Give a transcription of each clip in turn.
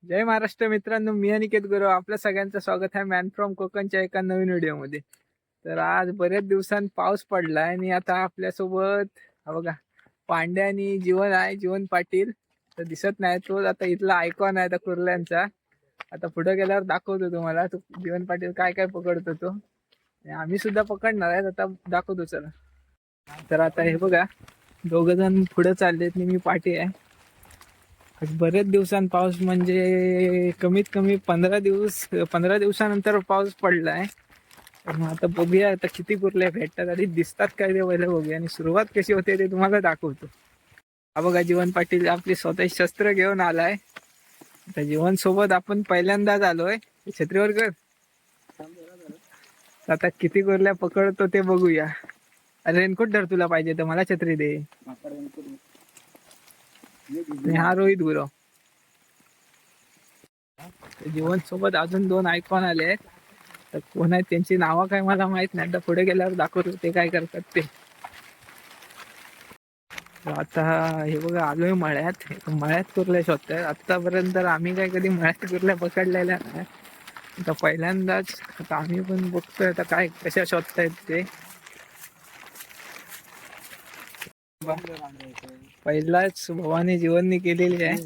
जय महाराष्ट्र मित्रांनो, मी अनिकेत गुरव आपल्या सगळ्यांचं स्वागत आहे मॅन फ्रॉम कोकणच्या एका नवीन व्हिडिओमध्ये. तर आज बऱ्याच दिवसांत पाऊस पडलाय आणि आता आपल्यासोबत हा बघा पांड्या आणि जीवन आहे, जीवन पाटील. तर दिसत नाही तो, आता इथला आयकॉन आहे त्या कुर्ल्यांचा. आता पुढे गेल्यावर दाखवतो तुम्हाला तो जीवन पाटील काय काय पकडतो तो. आणि आम्ही सुद्धा पकडणार आहे, आता दाखवतो चला. तर आता हे बघा दोघ जण पुढे चाललेत आणि मी पाठी आहे. आज बरेच दिवसांत पाऊस म्हणजे कमीत कमी 15 दिवसानंतर पाऊस पडलाय. तर मग आता बघूया आता किती कुर्ले भेटतात आणि दिसतात काय ते पहिलं बघूया आणि सुरुवात कशी होते ते तुम्हाला दाखवतो. हा बघा जीवन पाटील आपली स्वतः शस्त्र घेऊन आलाय. आता जीवन सोबत आपण पहिल्यांदाच आलोय. छत्रीवर कर. आता किती कुर्ल्या पकडतो ते बघूया. रेनकोट धर तुला पाहिजे तर मला छत्री दे. आणि हा रोहित गुरव. जीवन सोबत अजून 2 आयकॉन आले आहेत. तर कोण आहेत त्यांची नावं काय मला माहित नाही, आता पुढे गेल्यावर दाखवतो ते काय करतात ते. आता हे बघा आलोय मळ्यात. मळ्यात कुर्ल्या शोधतायत. आतापर्यंत आम्ही काय कधी मळ्यात कुर्ल्या पकडलेल्या नाही. आता पहिल्यांदाच आता आम्ही पण बघतोय आता काय कशा शोधतायत ते. पहिलाच भवानी जीवननी केलेली आहे.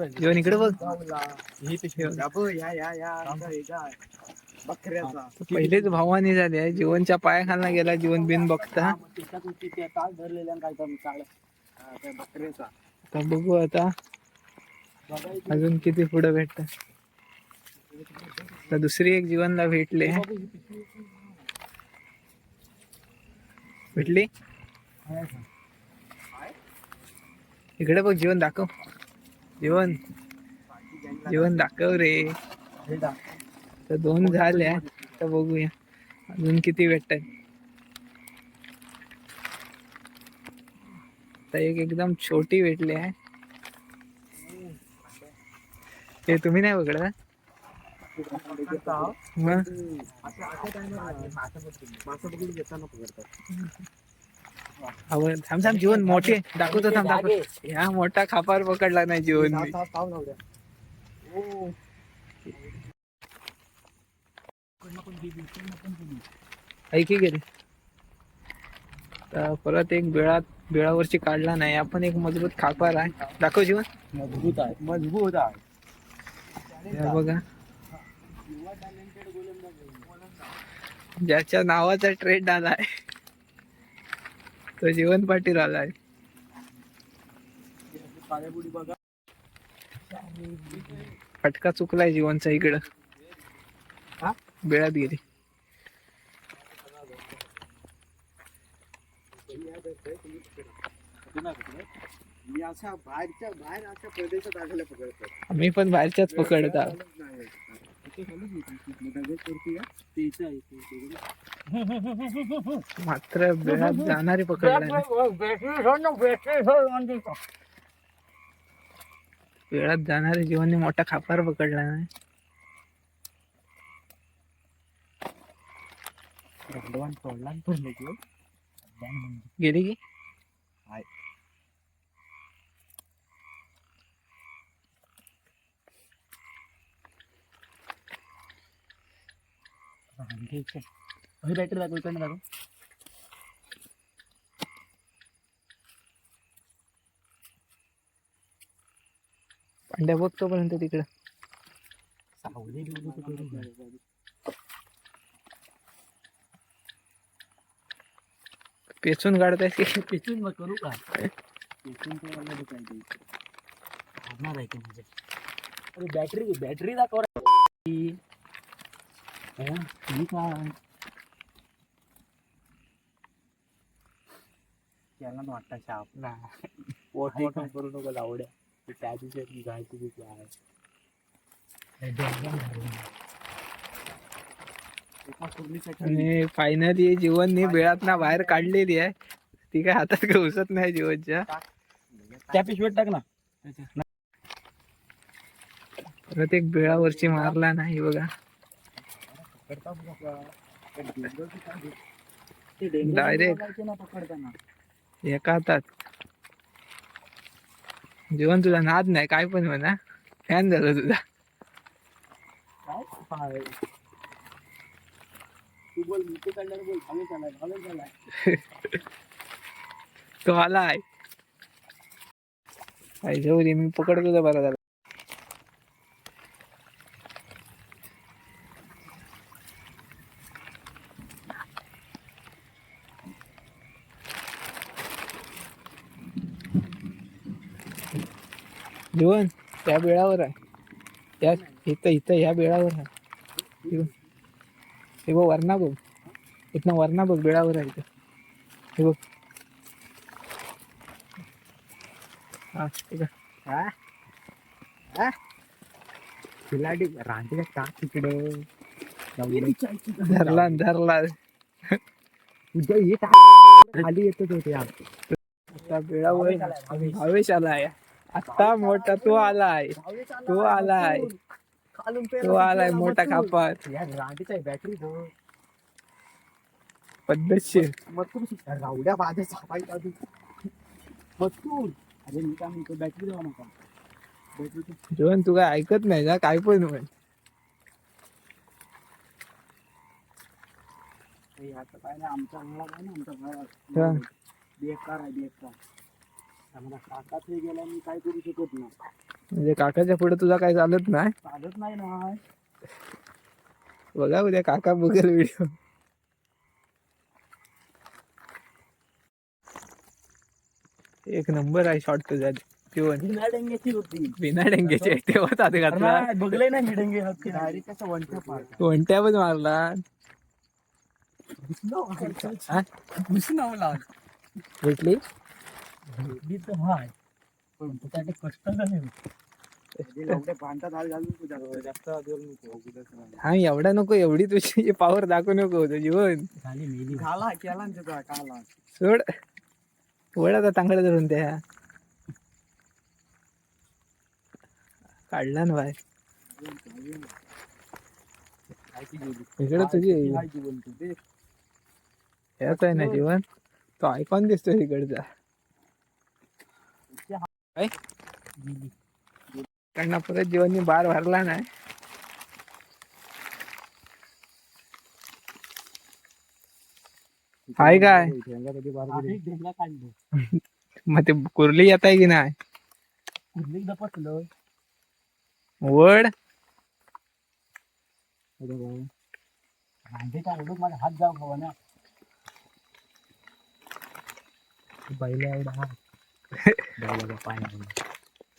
जीवन इकडे बघ. पहिलेच भावानी झाले आहे. जीवनच्या पायाखालना गेला जीवन बिन बघता. आता बघू आता अजून किती पुढे भेटतात. तर दुसरी एक जीवनला भेटली. इकडे बघ जीवन दाखव. जीवन जीवन दाखव रे. तर 2 झाल्या. तर बघूया अजून किती भेटतात. तर एक एकदम छोटी भेटली आहे. हे तुम्ही नाही बघडा मग थांब थांब जीवन मोठे दाखवतो. थांब दाखव. ह्या मोठा खापार पकडला नाही जीवन. ऐकी गेले. तर परत एक बेळावरची काढला नाही आपण. एक मजबूत खापार आहे. दाखव जीवन. मजबूत आहे, मजबूत आहे. हे बघा ज्याच्या नावाचा ट्रेंड आलाय तो जीवन पाटील आलाय. फटका चुकलाय जीवनचा इकडं. बेळात गेली. आम्ही पण बाहेरच्याच पकडत आहोत. मात्र बेळात जाणारे पकडला. बेळात जाणारे जीवनने मोठा खापार पकडला नाही. गेली की बॅटरी दाखव. पांड्या बघतो पर्यंत तिकडं. पेचून काढताय की पेचून मग करू का? पेचून तर मला दुकान आहे की म्हणजे. अरे बॅटरी दाखव. त्याला वाटतं शापला मोठा करू नको लावड्या. त्या दिवशी जायची तिथे आहे. आणि फायनली जीवनने बेळातना बाहेर काढलेली आहे. ती काय हातात घुसत नाही जीवनच्या. त्या पिशवीत टाक ना. परत एक बेळावरची मारला नाही बघा. डायरेक्ट एका हातात. जीवन तुझा नाद नाही काय पण म्हणा. फॅन झालं तुझा. आहे. तू बोल मी काढणार बोल हवे चालाय तो आलाय काय जाऊ दे मी पकडतो तर बरा झाला. जीवन त्या बेळावर आहे त्या इथं इथं ह्या बेळावर आहे हे बघ वरणा बघ इथनं वरणा बघ बेळावर आहे इथं हे बघ हा ठीक आहे खिलाडी रांटीला टाक तिकडे धरला धरला तुझ्या हे टाक खाली येतच होते आता बेळावर भावेश आलाय आता मोठा तो आलाय तो आलाय तो आलाय मोठा खापर रांटीचा बॅटरी पद्धतशीर रावड्या बाजा छापायचा मस्तूर अरे मी काय म्हणतो बॅटरी देवा नका बॅटरी जीवन तू काय ऐकत नाही ना काय पण म्हण आता काय नाही आमचा अंगळा काय ना आमचा हा. बेकार आहे बेकार आम्हाला काकाच हे गेला मी काय करू शकत नाही म्हणजे काकाच्या पुढे तुझा काय चालत नाही चालत नाही ना बघा उद्या काका बघेल व्हिडिओ एक नंबर आहे शॉर्ट तुझा जीवन बिना डेंग्याची होती बिना डेंग्याचे तेव्हाच आत घातला बघलंय ना मी डेंगे डायरेक्ट कसं वनट्या पार कोणत्या पण मारला हा? भेटली कष्ट भांडा धाल घालून तुझ्या जास्त हा एवढा नको एवढी तुझी पावर दाखवू नको होतं जीवन झाली मेली झाला केला ना त्याचा काला सोड वड आता चांगला धरून त्या काढला ना बाय इकडे तुझी ह्याच आहे ना जीवन तो आयकॉन दिसतोय इकडचा कडनं परत जीवननी बार भरला नाही हाय काय मग ते कुर्ली येत आहे की नाही वड माझा हात जाऊ हवा ना बैला एवढा पाय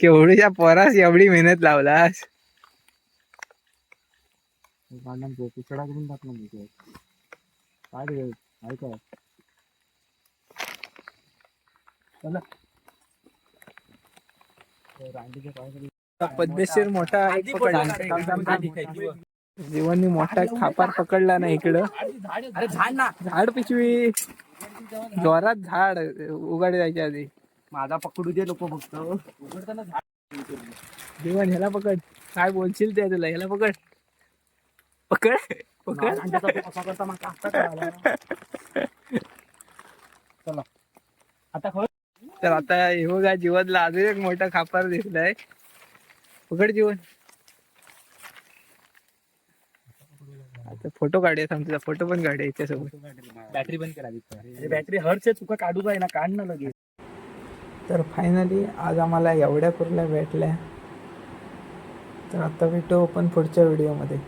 केवढीच्या पोरास एवढी मेहनत लावलास पिचडा करून टाकला काय ऐका पद्धतशीर मोठा जीवननी मोठा खापार पकडला ना इकडं अरे झाड ना झाड पिशवी जोरात झाड उघड जायच्या आधी माझा पकडू दे लोक फक्त उघडताना झाड जीवन ह्याला पकड काय बोलशील ते तुला ह्याला पकड पकड पकड चला आता खरं तर आता हे बघा जीवनला अजून एक मोठा खापार दिसलाय पकड जीवन आता फोटो काढूया तुझा फोटो पण काढूया याच्यासोबत बॅटरी बंद करावी बॅटरी हरचे चुका काढू जाय ना काढ ना लगेच तर फायनली आज आम्हाला एवढ्या कुर्ल्या भेटल्या तर आता भेटू आपण पुढच्या व्हिडिओमध्ये